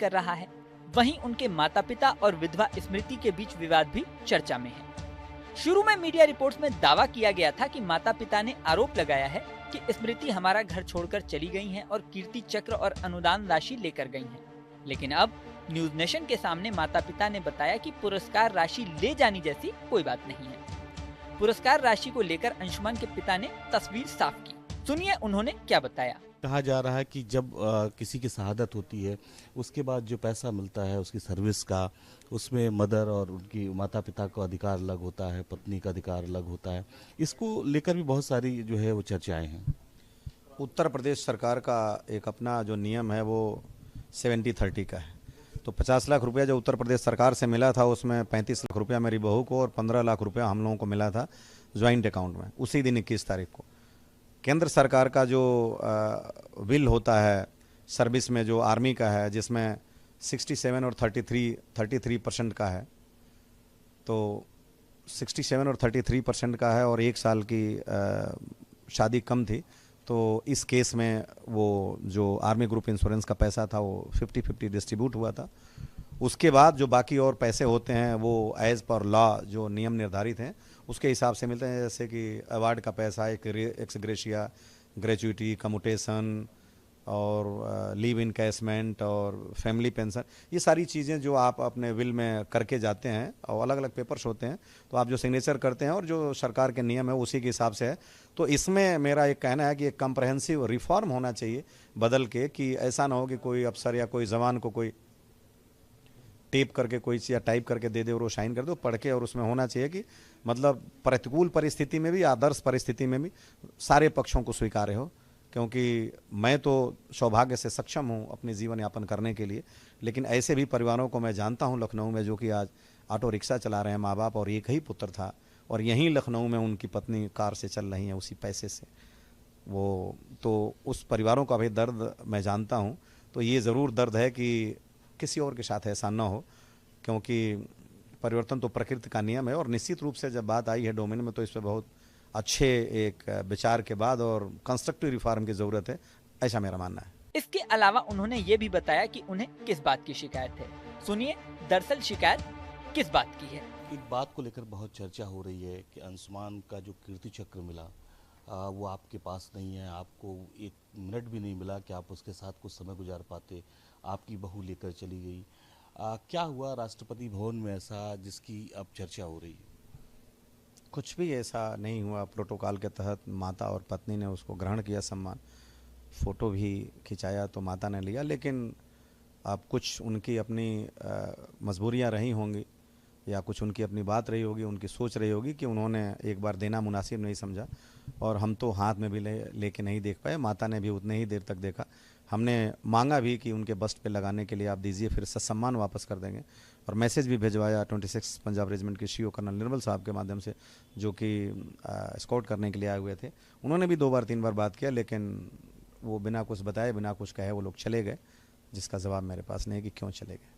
कर रहा है। वहीं उनके माता पिता और विधवा स्मृति के बीच विवाद भी चर्चा में है। शुरू में मीडिया रिपोर्ट्स में दावा किया गया था कि माता पिता ने आरोप लगाया है कि स्मृति हमारा घर छोड़कर चली गई हैं और कीर्ति चक्र और अनुदान राशि लेकर गई हैं। लेकिन अब न्यूज नेशन के सामने माता पिता ने बताया कि पुरस्कार राशि ले जाने जैसी कोई बात नहीं है। पुरस्कार राशि को लेकर अंशुमान के पिता ने तस्वीर साफ की। सुनिए उन्होंने क्या बताया। कहा जा रहा है कि जब किसी की शहादत होती है उसके बाद जो पैसा मिलता है उसकी सर्विस का, उसमें मदर और उनकी माता पिता का अधिकार अलग होता है, पत्नी का अधिकार अलग होता है। इसको लेकर भी बहुत सारी जो है वो चर्चाएं हैं। उत्तर प्रदेश सरकार का एक अपना जो नियम है वो 70-30 का है। तो 50 लाख रुपया जो उत्तर प्रदेश सरकार से मिला था उसमें 35 लाख रुपया मेरी बहू को और 15 लाख रुपया हम लोगों को मिला था ज्वाइंट अकाउंट में उसी दिन 21 तारीख को। केंद्र सरकार का जो विल होता है सर्विस में जो आर्मी का है जिसमें 67 और 33% का है, तो 67 और 33% का है और 1 साल की शादी कम थी, तो इस केस में वो जो आर्मी ग्रुप इंश्योरेंस का पैसा था वो 50-50 डिस्ट्रीब्यूट हुआ था। उसके बाद जो बाकी और पैसे होते हैं वो एज पर लॉ जो नियम निर्धारित हैं उसके हिसाब से मिलते हैं, जैसे कि अवार्ड का पैसा, एक एक्स ग्रेशिया, ग्रेचुइटी, कम्यूटेशन और लीव इनकैशमेंट और फैमिली पेंशन, ये सारी चीज़ें जो आप अपने विल में करके जाते हैं और अलग अलग पेपर्स होते हैं तो आप जो सिग्नेचर करते हैं और जो सरकार के नियम है उसी के हिसाब से है। तो इसमें मेरा एक कहना है कि एक कम्प्रहेंसिव रिफॉर्म होना चाहिए बदल के, कि ऐसा ना हो कि कोई अफसर या कोई जवान को कोई टेप करके कोई चीज़ या टाइप करके दे दे और वो साइन कर दे, पढ़ के, और उसमें होना चाहिए कि मतलब प्रतिकूल परिस्थिति में भी, आदर्श परिस्थिति में भी सारे पक्षों को स्वीकार्य हो। क्योंकि मैं तो सौभाग्य से सक्षम हूँ अपने जीवन यापन करने के लिए, लेकिन ऐसे भी परिवारों को मैं जानता हूँ लखनऊ में जो कि आज ऑटो रिक्शा चला रहे हैं माँ बाप, और एक ही पुत्र था और यहीं लखनऊ में उनकी पत्नी कार से चल रही हैं उसी पैसे से। वो तो उस परिवारों का भी दर्द मैं जानता हूँ। तो ये ज़रूर दर्द है कि किसी और के साथ ऐसा ना हो, क्योंकि परिवर्तन तो प्रकृति का नियम है। और निश्चित रूप से जब बात आई है डोमेन में तो इस पर बहुत अच्छे एक विचार के बाद और कंस्ट्रक्टिव रिफॉर्म की ज़रूरत है, ऐसा मेरा मानना है। इसके अलावा उन्होंने ये भी बताया कि उन्हें किस बात की शिकायत है। सुनिए दरअसल शिकायत किस बात की है। एक बात को लेकर बहुत चर्चा हो रही है कि अंशुमान का जो कीर्ति चक्र मिला वो आपके पास नहीं है, आपको 1 मिनट भी नहीं मिला कि आप उसके साथ कुछ समय गुजार पाते, आपकी बहू लेकर चली गई। क्या हुआ राष्ट्रपति भवन में ऐसा जिसकी अब चर्चा हो रही है? कुछ भी ऐसा नहीं हुआ। प्रोटोकॉल के तहत माता और पत्नी ने उसको ग्रहण किया सम्मान, फ़ोटो भी खिंचाया तो माता ने लिया, लेकिन अब कुछ उनकी अपनी मजबूरियां रही होंगी या कुछ उनकी अपनी बात रही होगी, उनकी सोच रही होगी कि उन्होंने एक बार देना मुनासिब नहीं समझा, और हम तो हाथ में भी लेके नहीं देख पाए, माता ने भी उतने ही देर तक देखा। हमने मांगा भी कि उनके बस्ट पे लगाने के लिए आप दीजिए, फिर सम्मान वापस कर देंगे, और मैसेज भी भिजवाया 26 पंजाब रेजिमेंट के CO कर्नल निर्मल साहब के माध्यम से, जो कि स्काउट करने के लिए आए हुए थे। उन्होंने भी 2 बार 3 बार बात किया, लेकिन वो बिना कुछ बताए, बिना कुछ कहे वो लोग चले गए, जिसका जवाब मेरे पास नहीं कि क्यों चले गए।